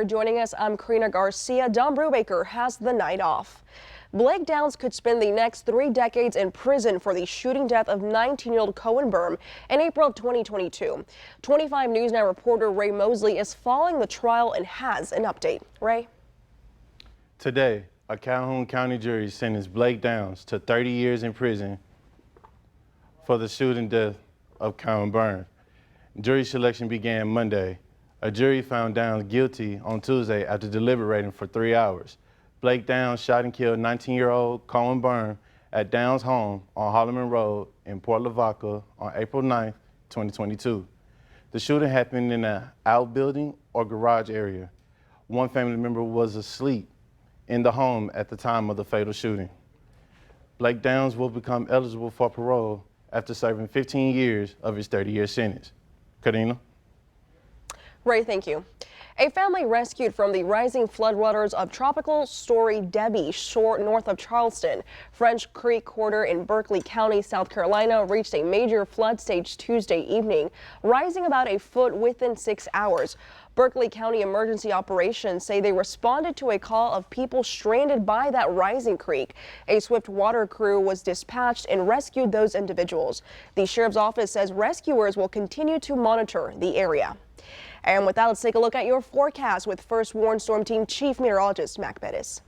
For joining us, I'm Karina Garcia. Don Brubaker has the night off. Blake Downs could spend the next 3 decades in prison for the shooting death of 19-year-old Cohen Burm in April of 2022. 25 News Now reporter Ray Mosley is following the trial and has an update. Ray? Today, a Calhoun County jury sentenced Blake Downs to 30 years in prison for the shooting death of Cohen Burm. Jury selection began Monday. A jury found Downs guilty on Tuesday after deliberating for 3 hours. Blake Downs shot and killed 19-year-old Cohen Burm at Downs' home on Holloman Road in Port Lavaca on April 9, 2022. The shooting happened in an outbuilding or garage area. One family member was asleep in the home at the time of the fatal shooting. Blake Downs will become eligible for parole after serving 15 years of his 30-year sentence. Karina? Ray, thank you. A family rescued from the rising floodwaters of Tropical Storm Debby shore north of Charleston. French Creek Quarter in Berkeley County, South Carolina reached a major flood stage Tuesday evening, rising about a foot within 6 hours. Berkeley County Emergency Operations say they responded to a call of people stranded by that rising creek. A swift water crew was dispatched and rescued those individuals. The sheriff's office says rescuers will continue to monitor the area. And with that, let's take a look at your forecast with First Warn Storm Team Chief Meteorologist Mac Bettis.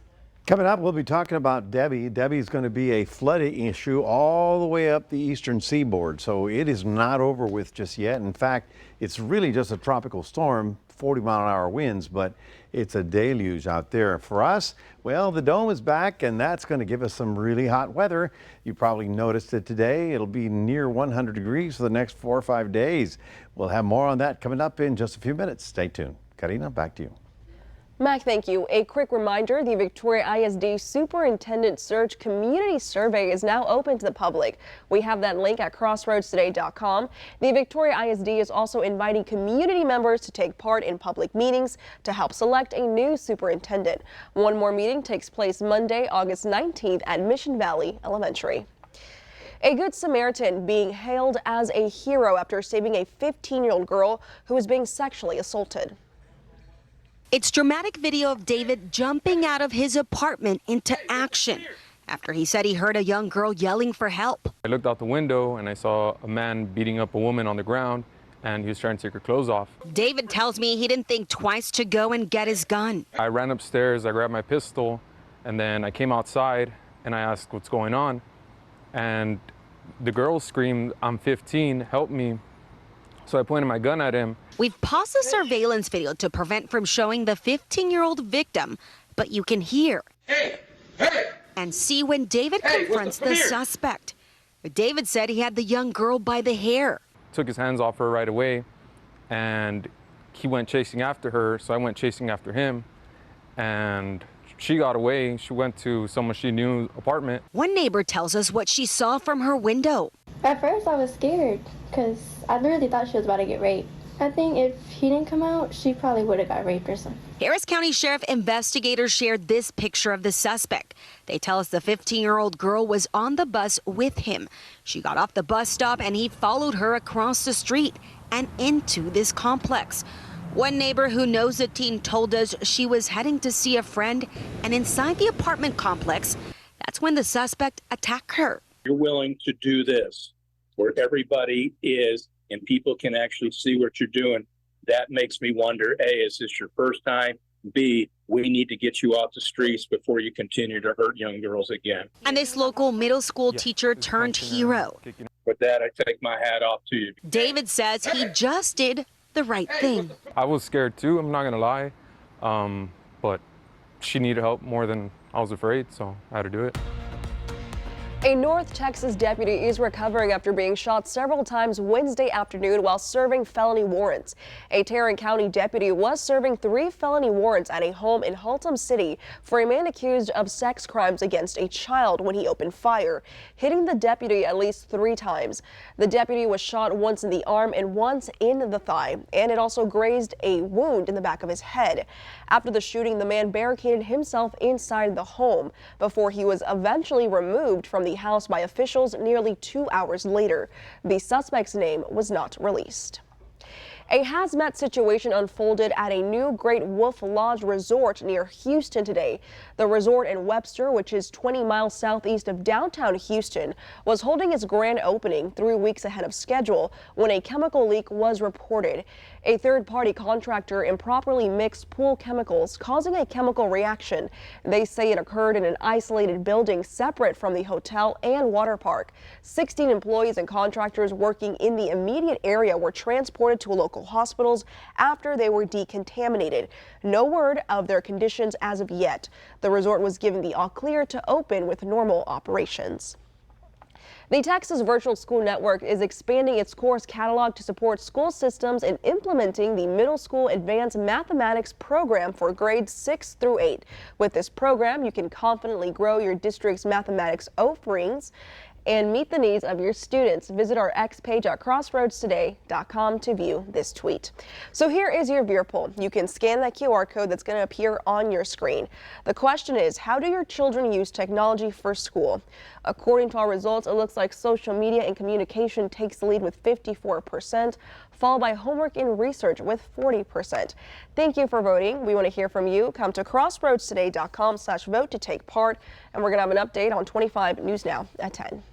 Coming up, we'll be talking about Debby. Debbie's going to be a flooding issue all the way up the eastern seaboard, so it is not over with just yet. In fact, it's really just a tropical storm, 40-mile-an-hour winds, but it's a deluge out there. For us, well, the dome is back, and that's going to give us some really hot weather. You probably noticed it today. It'll be near 100 degrees for the next 4 or 5 days. We'll have more on that coming up in just a few minutes. Stay tuned. Karina, back to you. Mac, thank you. A quick reminder, the Victoria ISD Superintendent Search Community Survey is now open to the public. We have that link at crossroadstoday.com. The Victoria ISD is also inviting community members to take part in public meetings to help select a new superintendent. One more meeting takes place Monday, August 19th at Mission Valley Elementary. A Good Samaritan being hailed as a hero after saving a 15-year-old girl who was being sexually assaulted. It's dramatic video of David jumping out of his apartment into action after he said he heard a young girl yelling for help. I looked out the window and I saw a man beating up a woman on the ground, and he was trying to take her clothes off. David tells me he didn't think twice to go and get his gun. I ran upstairs, I grabbed my pistol, and then I came outside and I asked what's going on. And the girl screamed, "I'm 15, help me." So I pointed my gun at him. We've paused the surveillance video to prevent from showing the 15-year-old victim, but you can hear and see when David confronts the suspect. David said he had the young girl by the hair. Took his hands off her right away, and he went chasing after her, so I went chasing after him, and she got away. She went to someone she knew apartment. One neighbor tells us what she saw from her window. At first I was scared because I literally thought she was about to get raped. I think if he didn't come out, she probably would have got raped or something. Harris County Sheriff investigators shared this picture of the suspect. They tell us the 15-year-old girl was on the bus with him. She got off the bus stop and he followed her across the street and into this complex. One neighbor who knows the teen told us she was heading to see a friend, and inside the apartment complex, that's when the suspect attacked her. You're willing to do this where everybody is and people can actually see what you're doing. That makes me wonder, A, is this your first time? B, we need to get you off the streets before you continue to hurt young girls again. And this local middle school teacher turned hero. With that, I take my hat off to you. David says he just did the right thing. I was scared too, I'm not gonna lie, but she needed help more than I was afraid, so I had to do it. A North Texas deputy is recovering after being shot several times Wednesday afternoon while serving felony warrants. A Tarrant County deputy was serving 3 felony warrants at a home in Haltom City for a man accused of sex crimes against a child when he opened fire, hitting the deputy at least 3 times. The deputy was shot once in the arm and once in the thigh, and it also grazed a wound in the back of his head. After the shooting, the man barricaded himself inside the home before he was eventually removed from the house by officials nearly 2 hours later. The suspect's name was not released. A hazmat situation unfolded at a new Great Wolf Lodge resort near Houston today. The resort in Webster, which is 20 miles southeast of downtown Houston, was holding its grand opening 3 weeks ahead of schedule when a chemical leak was reported. A third-party contractor improperly mixed pool chemicals, causing a chemical reaction. They say it occurred in an isolated building separate from the hotel and water park. 16 employees and contractors working in the immediate area were transported to local hospitals after they were decontaminated. No word of their conditions as of yet. The resort was given the all clear to open with normal operations. The Texas Virtual School Network is expanding its course catalog to support school systems in implementing the Middle School Advanced Mathematics program for grades 6 through 8. With this program, you can confidently grow your district's mathematics offerings and meet the needs of your students. Visit our X page at crossroadstoday.com to view this tweet. So here is your beer poll. You can scan that QR code that's going to appear on your screen. The question is, how do your children use technology for school? According to our results, it looks like social media and communication takes the lead with 54%, followed by homework and research with 40%. Thank you for voting. We want to hear from you. Come to crossroadstoday.com/vote to take part, and we're going to have an update on 25 News Now at 10.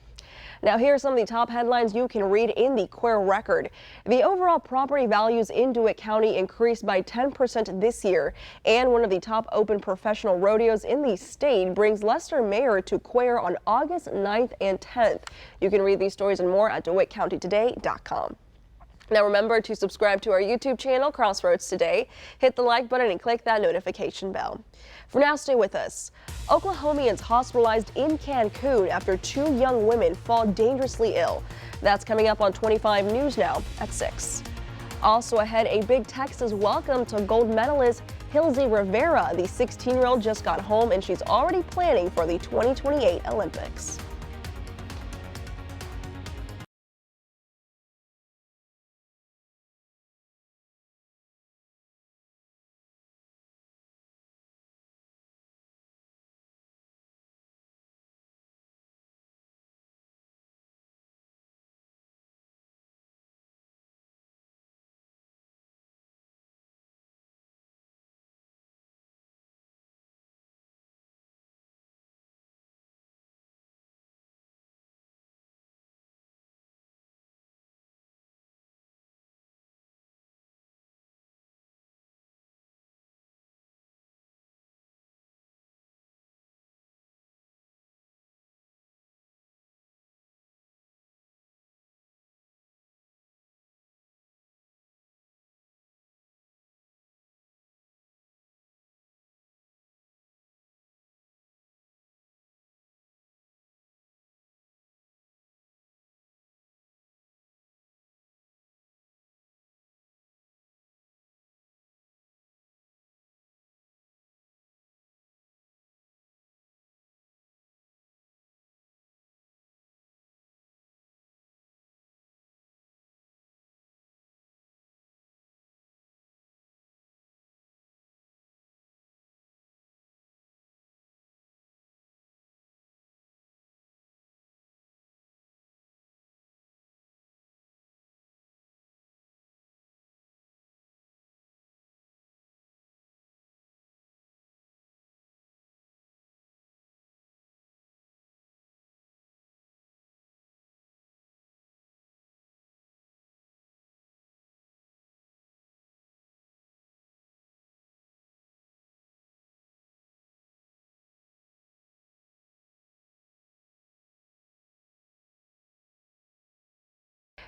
Now, here are some of the top headlines you can read in the Queer Record. The overall property values in DeWitt County increased by 10% this year, and one of the top open professional rodeos in the state brings Lester Mayor to Queer on August 9th and 10th. You can read these stories and more at DeWittCountyToday.com. Now remember to subscribe to our YouTube channel, Crossroads Today. Hit the like button and click that notification bell. For now, stay with us. Oklahomians hospitalized in Cancun after 2 young women fall dangerously ill. That's coming up on 25 News Now at 6. Also ahead, a big Texas welcome to gold medalist Hilzy Rivera. The 16-year-old just got home and she's already planning for the 2028 Olympics.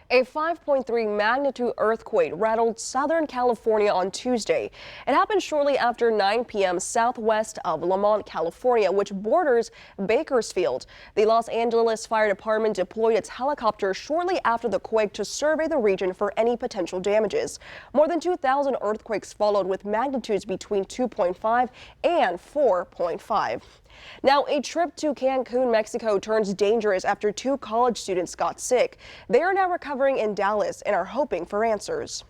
A 5.3 magnitude earthquake rattled Southern California on Tuesday. It happened shortly after 9 p.m. southwest of Lamont, California, which borders Bakersfield. The Los Angeles Fire Department deployed its helicopter shortly after the quake to survey the region for any potential damages. More than 2,000 earthquakes followed with magnitudes between 2.5 and 4.5. Now, a trip to Cancun, Mexico turns dangerous after 2 college students got sick. They are now recovering in Dallas and are hoping for answers.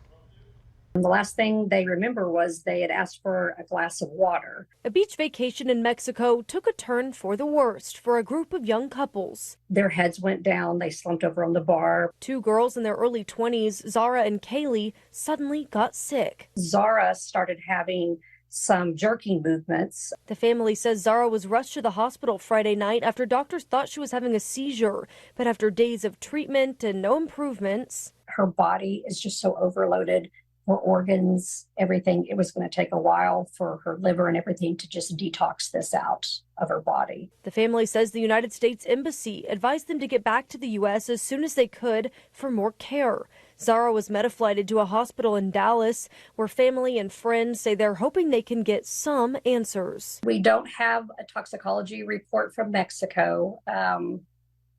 And the last thing they remember was they had asked for a glass of water. A beach vacation in Mexico took a turn for the worst for a group of young couples. Their heads went down. They slumped over on the bar. Two girls in their early 20s, Zara and Kaylee, suddenly got sick. Zara started having some jerking movements. The family says Zara was rushed to the hospital Friday night after doctors thought she was having a seizure. But after days of treatment and no improvements, her body is just so overloaded. Her organs, everything, it was going to take a while for her liver and everything to just detox this out of her body. The family says the United States Embassy advised them to get back to the U.S. as soon as they could for more care. Zara was metaflighted to a hospital in Dallas, where family and friends say they're hoping they can get some answers. We don't have a toxicology report from Mexico.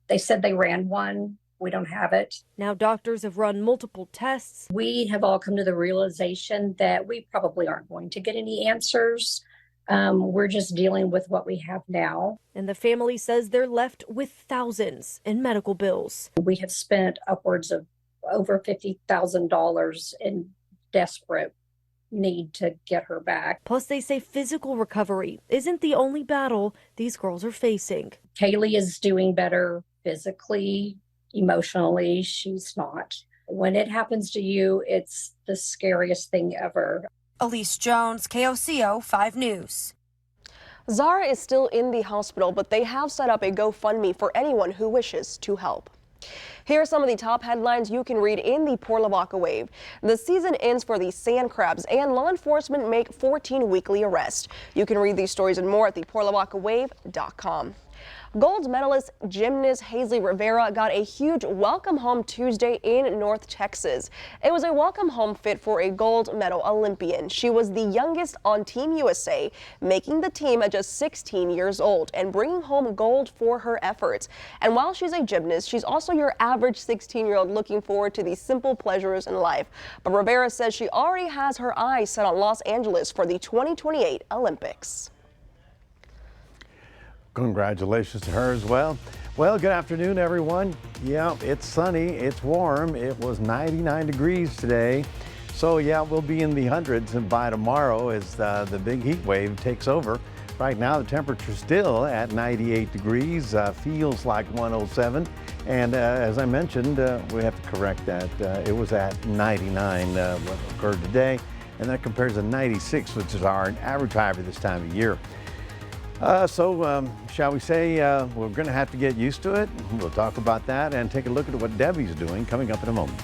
They said they ran one. We don't have it. Now doctors have run multiple tests. We have all come to the realization that we probably aren't going to get any answers. We're just dealing with what we have now. And the family says they're left with thousands in medical bills. We have spent upwards of over $50,000 in desperate need to get her back. Plus, they say physical recovery isn't the only battle these girls are facing. Kaylee is doing better physically. Emotionally, she's not. When it happens to you, it's the scariest thing ever. Elise Jones, KOCO 5 News. Zara is still in the hospital, but they have set up a GoFundMe for anyone who wishes to help. Here are some of the top headlines you can read in the Port Lavaca Wave. The season ends for the sand crabs, and law enforcement make 14 weekly arrests. You can read these stories and more at theportlavacawave.com. Gold medalist gymnast Hazley Rivera got a huge welcome home Tuesday in North Texas. It was a welcome home fit for a gold medal Olympian. She was the youngest on Team USA, making the team at just 16 years old and bringing home gold for her efforts. And while she's a gymnast, she's also your average 16-year-old looking forward to the simple pleasures in life. But Rivera says she already has her eyes set on Los Angeles for the 2028 Olympics. Congratulations to her as well. Well, good afternoon, everyone. Yeah, it's sunny, it's warm. It was 99 degrees today. So yeah, we'll be in the hundreds and by tomorrow as the big heat wave takes over. Right now, the temperature's still at 98 degrees, feels like 107. And as I mentioned, we have to correct that. It was at 99 what occurred today, and that compares to 96, which is our average high for this time of year. Shall we say we're going to have to get used to it? We'll talk about that and take a look at what Debbie's doing coming up in a moment.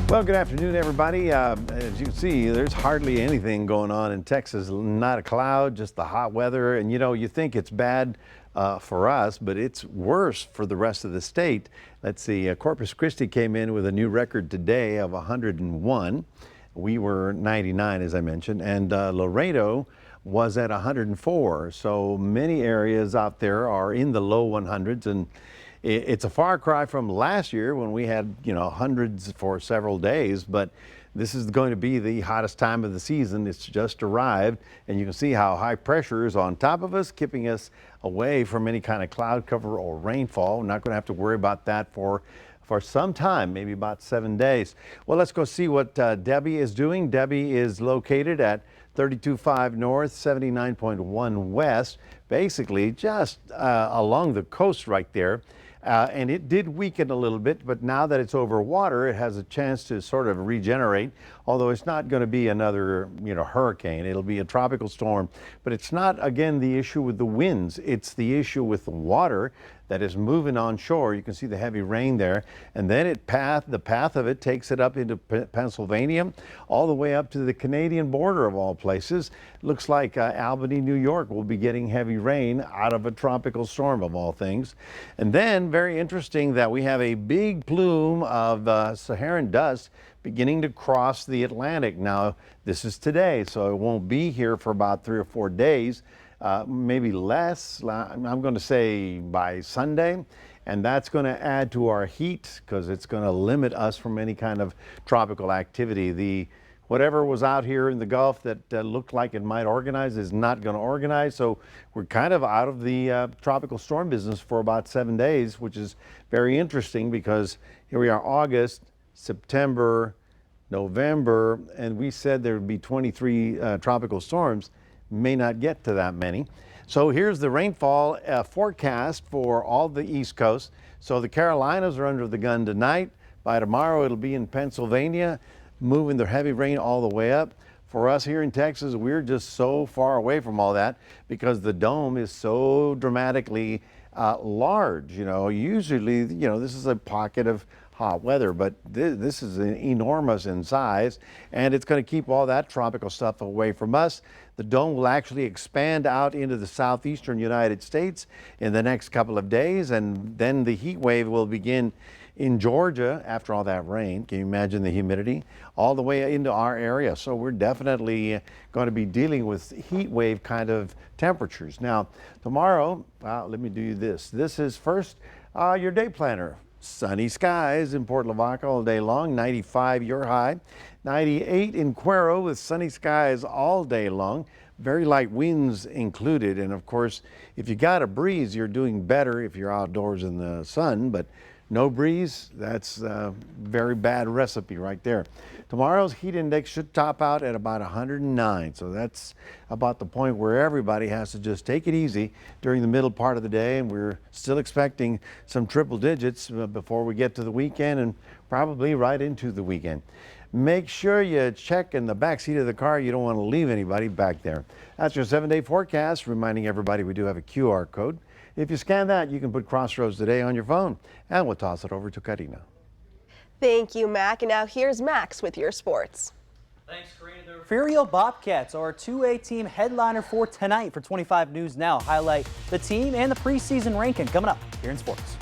Well, good afternoon, everybody. As you can see, there's hardly anything going on in Texas. Not a cloud, just the hot weather. And you think it's bad for us, but it's worse for the rest of the state. Let's see, Corpus Christi came in with a new record today of 101. We were 99, as I mentioned, and Laredo was at 104. So many areas out there are in the low 100s, and it's a far cry from last year when we had, hundreds for several days, but this is going to be the hottest time of the season. It's just arrived, and you can see how high pressure is on top of us, keeping us away from any kind of cloud cover or rainfall. We're not going to have to worry about that for some time, maybe about 7 days. Well, let's go see what Debbie is doing. Debbie is located at 32.5 north, 79.1 west, basically just along the coast right there. And it did weaken a little bit, but now that it's over water, it has a chance to sort of regenerate, although it's not going to be another, hurricane. It'll be a tropical storm, but it's not, again, the issue with the winds. It's the issue with the water that is moving on shore. You can see the heavy rain there, and then the path of it takes it up into Pennsylvania, all the way up to the Canadian border of all places. Looks like Albany, New York will be getting heavy rain out of a tropical storm of all things. And then, very interesting that we have a big plume of Saharan dust beginning to cross the Atlantic. Now, this is today, so it won't be here for about 3 or 4 days. Maybe less, I'm going to say by Sunday, and that's going to add to our heat because it's going to limit us from any kind of tropical activity. Whatever was out here in the Gulf that looked like it might organize is not going to organize, so we're kind of out of the tropical storm business for about 7 days, which is very interesting because here we are, August, September, November, and we said there would be 23 tropical storms. May not get to that many. So here's the rainfall forecast for all the East Coast. So the Carolinas are under the gun tonight. By tomorrow, it'll be in Pennsylvania, moving the heavy rain all the way up. For us here in Texas, we're just so far away from all that because the dome is so dramatically large. Usually, this is a pocket of hot weather, but this is enormous in size, and it's going to keep all that tropical stuff away from us. The dome will actually expand out into the southeastern United States in the next couple of days, and then the heat wave will begin in Georgia after all that rain. Can you imagine the humidity? All the way into our area. So we're definitely going to be dealing with heat wave kind of temperatures. Now, tomorrow, let me do this. This is first your day planner. Sunny skies in Port Lavaca all day long, 95 your high, 98 in Cuero with sunny skies all day long, very light winds included. And of course, if you got a breeze, you're doing better if you're outdoors in the sun, but no breeze, that's a very bad recipe right there. Tomorrow's heat index should top out at about 109. So that's about the point where everybody has to just take it easy during the middle part of the day. And we're still expecting some triple digits before we get to the weekend and probably right into the weekend. Make sure you check in the back seat of the car. You don't want to leave anybody back there. That's your 7-day forecast, reminding everybody we do have a QR code. If you scan that, you can put Crossroads Today on your phone. And we'll toss it over to Karina. Thank you, Mac. And now here's Max with your sports. Thanks, Karina. The Refugio Bobcats are our 2A team headliner for tonight for 25 News Now. Highlight the team and the preseason ranking coming up here in sports.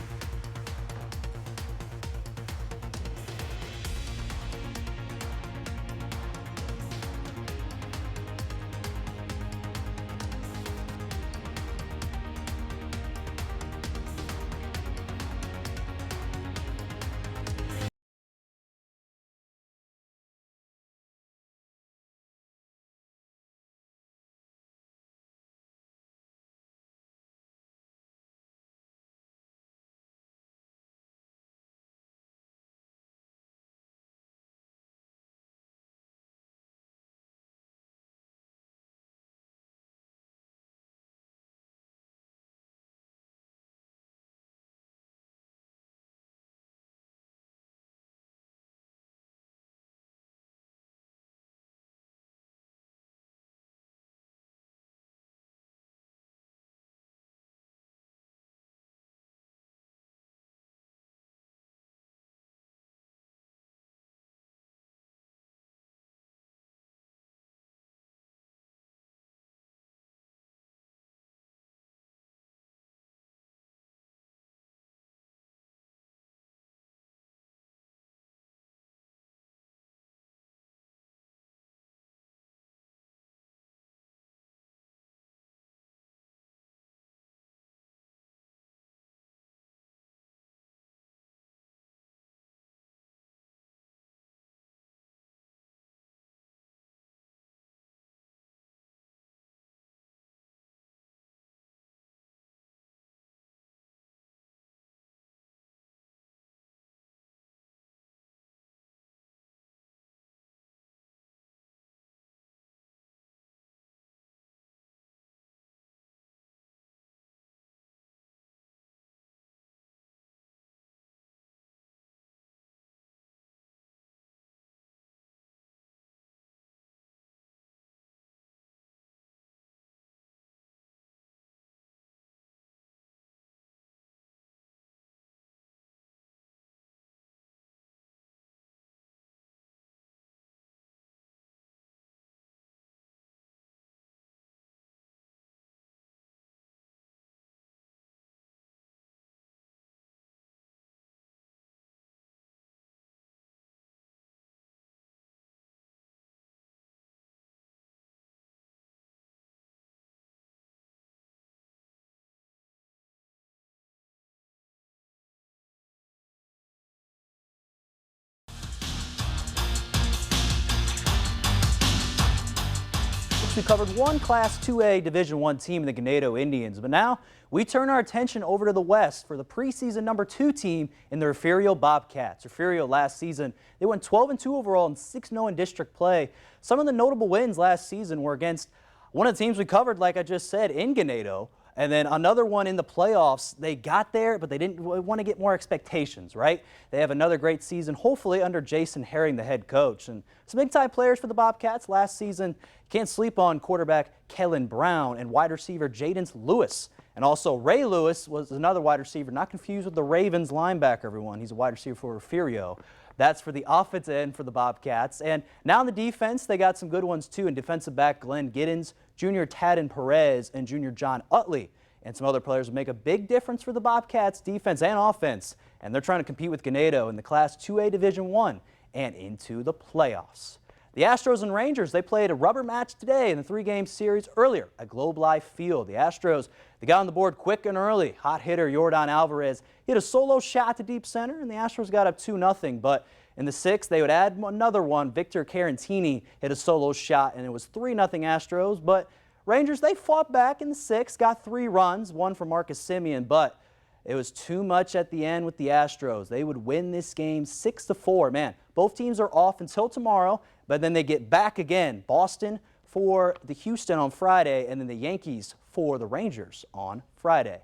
we covered one Class 2A Division I team in the Ganado Indians, but now we turn our attention over to the West for the preseason #2 team in the Refugio Bobcats. Refugio last season, they went 12-2 overall and 6-0 in district play. Some of the notable wins last season were against one of the teams we covered, like I just said, in Ganado. And then another one in the playoffs. They got there, but they didn't want to get more expectations, right? They have another great season, hopefully under Jason Herring, the head coach. And some big-time players for the Bobcats last season. Can't sleep on quarterback Kellen Brown and wide receiver Jaden Lewis. And also Ray Lewis was another wide receiver, not confused with the Ravens linebacker, everyone. He's a wide receiver for Refugio. That's for the offensive end for the Bobcats. And now in the defense, they got some good ones too. In defensive back Glenn Giddens, junior Tadden Perez, and junior John Utley. And some other players will make a big difference for the Bobcats defense and offense. And they're trying to compete with Ganado in the Class 2A Division I and into the playoffs. The Astros and Rangers, they played a rubber match today in the 3-game series earlier at Globe Life Field. The Astros, they got on the board quick and early. Hot hitter Yordan Alvarez hit a solo shot to deep center, and the Astros got up 2-0. But in the 6th, they would add another one. Victor Carantini hit a solo shot, and it was 3-0 Astros. But Rangers, they fought back in the 6th, got 3 runs, one from Marcus Semien, but it was too much at the end with the Astros. They would win this game 6-4. Man, both teams are off until tomorrow, but then they get back again. Boston for the Houston on Friday, and then the Yankees for the Rangers on Friday.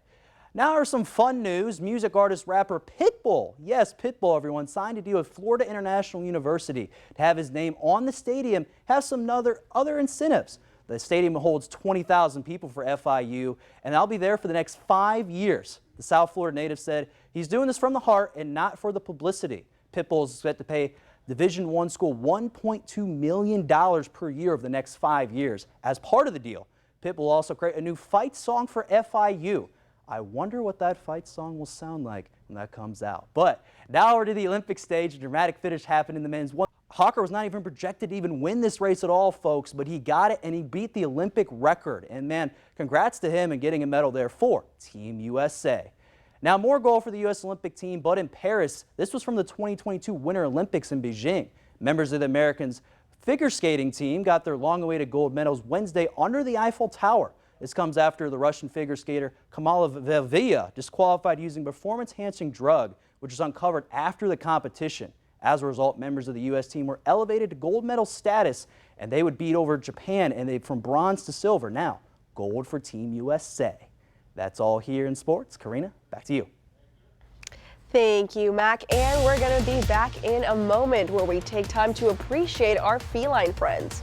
Now are some fun news. Music artist rapper Pitbull, yes, Pitbull, everyone, signed a deal with Florida International University to have his name on the stadium, has some other incentives. The stadium holds 20,000 people for FIU, and I'll be there for the next 5 years. The South Florida native said he's doing this from the heart and not for the publicity. Pitbull is set to pay Division I school $1.2 million per year over the next 5 years. As part of the deal, Pitbull will also create a new fight song for FIU. I wonder what that fight song will sound like when that comes out. But now over to the Olympic stage. A dramatic finish happened in the men's 100. Hawker was not even projected to even win this race at all, folks, but he got it and he beat the Olympic record. And man, congrats to him and getting a medal there for Team USA. Now more gold for the U.S. Olympic team, but in Paris. This was from the 2022 Winter Olympics in Beijing. Members of the Americans figure skating team got their long-awaited gold medals Wednesday under the Eiffel Tower. This comes after the Russian figure skater Kamala Valieva disqualified using performance-enhancing drug, which was uncovered after the competition. As a result, members of the U.S. team were elevated to gold medal status, and they would beat over Japan and from bronze to silver. Now, gold for Team USA. That's all here in sports. Karina, back to you. Thank you, Mac. And we're going to be back in a moment where we take time to appreciate our feline friends.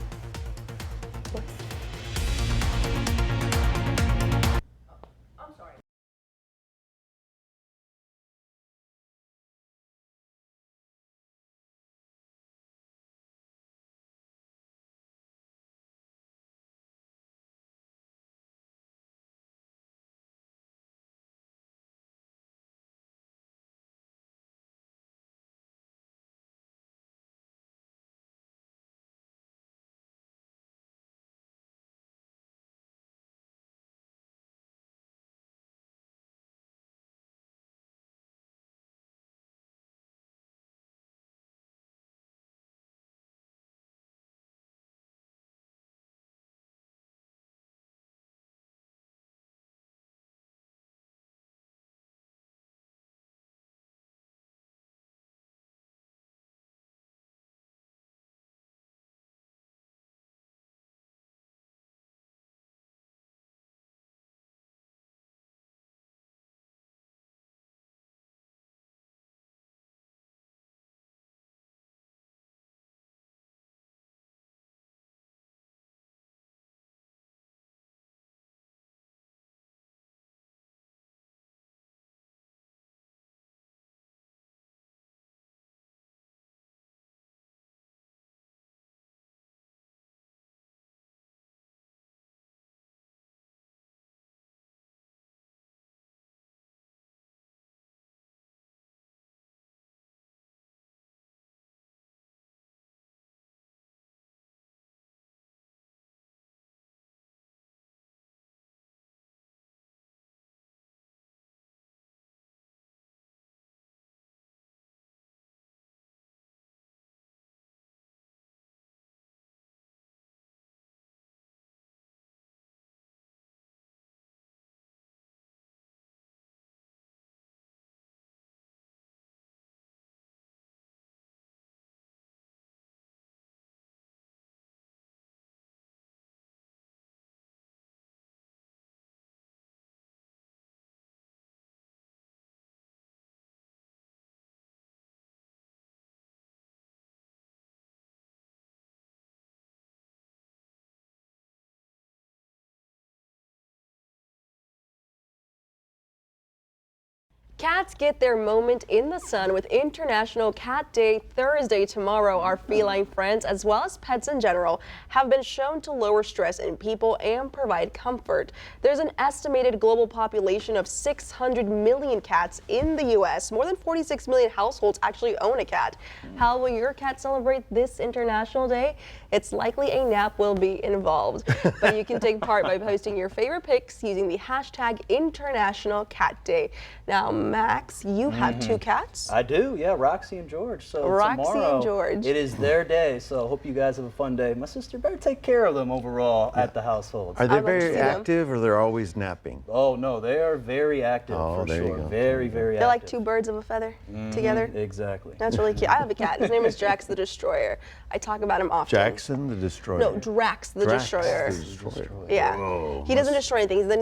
Cats get their moment in the sun with International Cat Day Thursday tomorrow. Our feline friends, as well as pets in general, have been shown to lower stress in people and provide comfort. There's an estimated global population of 600 million cats in the U.S. More than 46 million households actually own a cat. How will your cat celebrate this International Day? It's likely a nap will be involved, but you can take part by posting your favorite pics using the hashtag International Cat Day. Now, Max, you have two cats. I do, yeah, Roxy and George. So Roxy tomorrow, and George. it is their day, so I hope you guys have a fun day. My sister better take care of them overall at the household. Are they I'd like to very see them. active, or they're always napping? Oh, no, they are very active Oh, for there you sure. go. Very, very They're like active. two birds of a feather together. Exactly. That's really cute. I have a cat. His name is Drax the Destroyer. I talk about him often. Jackson the Destroyer. No, Drax the Drax Destroyer. the Destroyer. Yeah. Whoa. He doesn't destroy anything. He's the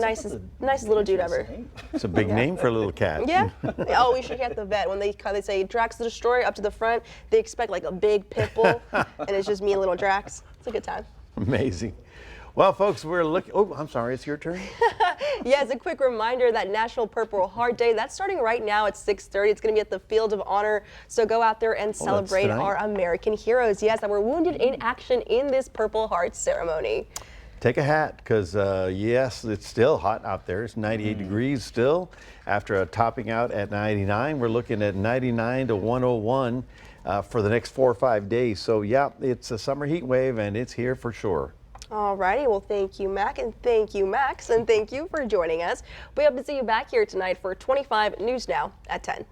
nicest little dude ever. It's a big name for a little cat. Yeah. Oh, we should get the vet. When they say Drax the Destroyer up to the front, they expect like a big pit bull, and it's just me and little Drax. It's a good time. Amazing. Well, folks, we're looking. Oh, I'm sorry. It's your turn. Yes, a quick reminder that National Purple Heart Day, that's starting right now at 6:30. It's going to be at the Field of Honor. So go out there and celebrate tonight? our American heroes, yes, that were wounded in action in this Purple Heart ceremony. Take a hat, because yes, it's still hot out there. It's 98 degrees still. After topping out at 99, we're looking at 99 to 101 for the next 4 or 5 days. So yeah, it's a summer heat wave, and it's here for sure. Alrighty, well, thank you, Mac, and thank you, Max, and thank you for joining us. We hope to see you back here tonight for 25 News Now at 10.